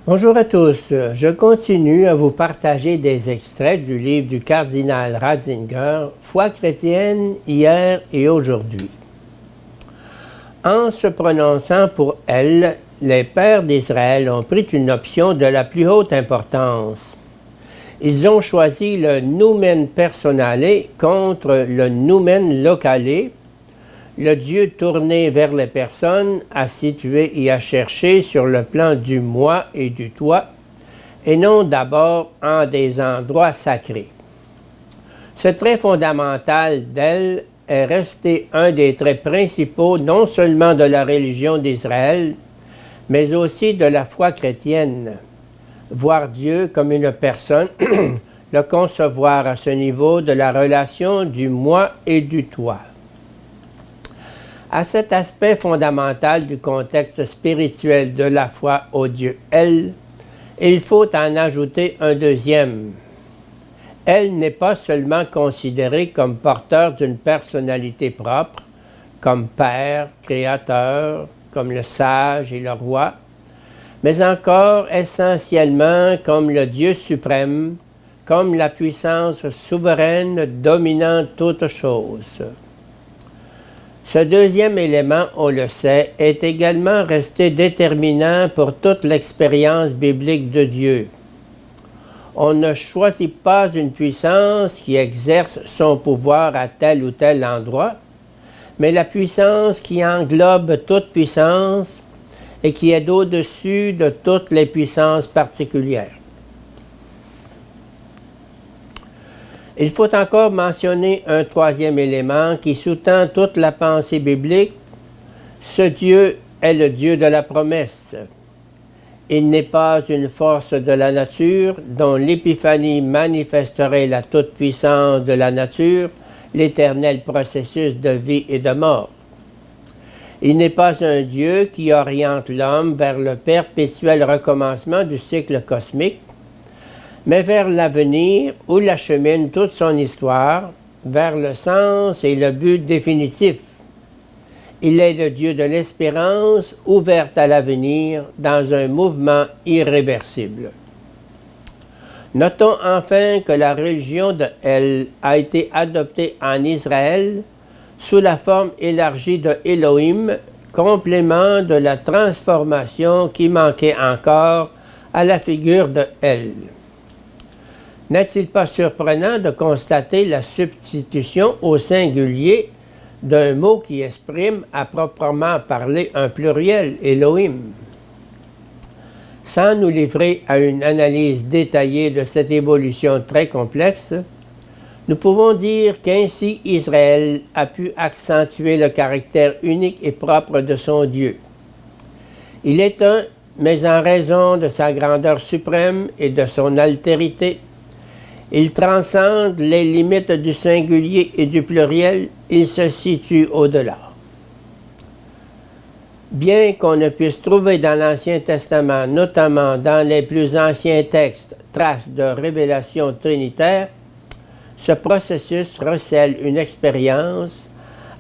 Bonjour à tous, je continue à vous partager des extraits du livre du cardinal Ratzinger, Foi chrétienne hier et aujourd'hui. En se prononçant pour elle, les pères d'Israël ont pris une option de la plus haute importance. Ils ont choisi le Numen Personale contre le Numen Locale, le Dieu tourné vers les personnes, à situer et à chercher sur le plan du moi et du toi, et non d'abord en des endroits sacrés. Ce trait fondamental d'elle est resté un des traits principaux non seulement de la religion d'Israël, mais aussi de la foi chrétienne. Voir Dieu comme une personne, le concevoir à ce niveau de la relation du moi et du toi. À cet aspect fondamental du contexte spirituel de la foi au Dieu Elle, il faut en ajouter un deuxième. Elle n'est pas seulement considérée comme porteur d'une personnalité propre, comme Père, Créateur, comme le Sage et le Roi, mais encore essentiellement comme le Dieu suprême, comme la puissance souveraine dominant toute chose. Ce deuxième élément, on le sait, est également resté déterminant pour toute l'expérience biblique de Dieu. On ne choisit pas une puissance qui exerce son pouvoir à tel ou tel endroit, mais la puissance qui englobe toute puissance et qui est au-dessus de toutes les puissances particulières. Il faut encore mentionner un troisième élément qui sous-tend toute la pensée biblique. Ce Dieu est le Dieu de la promesse. Il n'est pas une force de la nature dont l'épiphanie manifesterait la toute-puissance de la nature, l'éternel processus de vie et de mort. Il n'est pas un Dieu qui oriente l'homme vers le perpétuel recommencement du cycle cosmique, mais vers l'avenir où l'achemine toute son histoire, vers le sens et le but définitif. Il est le Dieu de l'espérance ouverte à l'avenir dans un mouvement irréversible. Notons enfin que la religion de El a été adoptée en Israël sous la forme élargie de Elohim, complément de la transformation qui manquait encore à la figure de El. N'est-il pas surprenant de constater la substitution au singulier d'un mot qui exprime à proprement parler un pluriel, Elohim? Sans nous livrer à une analyse détaillée de cette évolution très complexe, nous pouvons dire qu'ainsi Israël a pu accentuer le caractère unique et propre de son Dieu. Il est un, mais en raison de sa grandeur suprême et de son altérité, il transcende les limites du singulier et du pluriel, il se situe au-delà. Bien qu'on ne puisse trouver dans l'Ancien Testament, notamment dans les plus anciens textes, traces de révélation trinitaire, ce processus recèle une expérience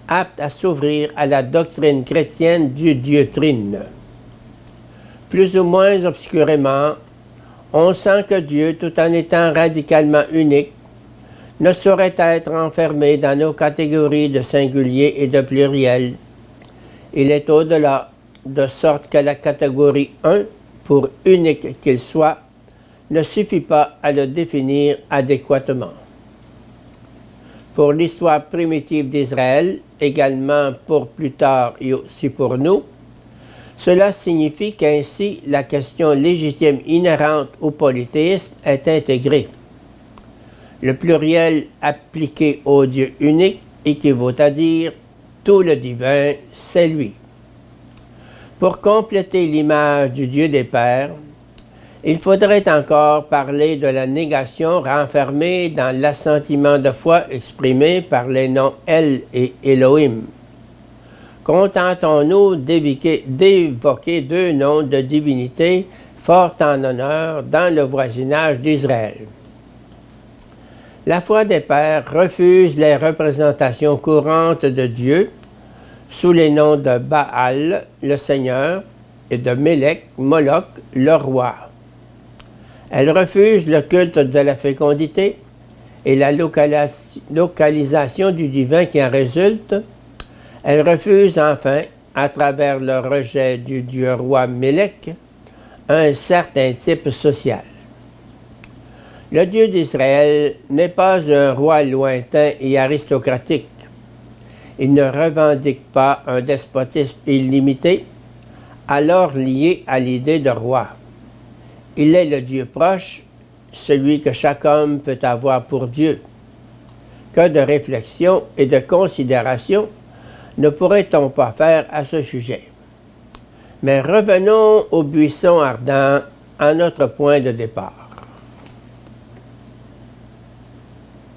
apte à s'ouvrir à la doctrine chrétienne du Dieu trine. Plus ou moins obscurément, on sent que Dieu, tout en étant radicalement unique, ne saurait être enfermé dans nos catégories de singulier et de pluriel. Il est au-delà, de sorte que la catégorie 1, pour unique qu'il soit, ne suffit pas à le définir adéquatement. Pour l'histoire primitive d'Israël, également pour plus tard et aussi pour nous, cela signifie qu'ainsi la question légitime inhérente au polythéisme est intégrée. Le pluriel appliqué au Dieu unique équivaut à dire « tout le divin, c'est lui ». Pour compléter l'image du Dieu des Pères, il faudrait encore parler de la négation renfermée dans l'assentiment de foi exprimé par les noms El et Elohim. Contentons-nous d'évoquer deux noms de divinités fort en honneur dans le voisinage d'Israël. La foi des pères refuse les représentations courantes de Dieu sous les noms de Baal, le Seigneur, et de Mélec, Moloch, le roi. Elle refuse le culte de la fécondité et la localisation du divin qui en résulte. Elle refuse enfin, à travers le rejet du dieu roi Mélec, un certain type social. Le Dieu d'Israël n'est pas un roi lointain et aristocratique. Il ne revendique pas un despotisme illimité, alors lié à l'idée de roi. Il est le Dieu proche, celui que chaque homme peut avoir pour Dieu. Que de réflexion et de considération ne pourrait-on pas faire à ce sujet? Mais revenons au buisson ardent, à notre point de départ.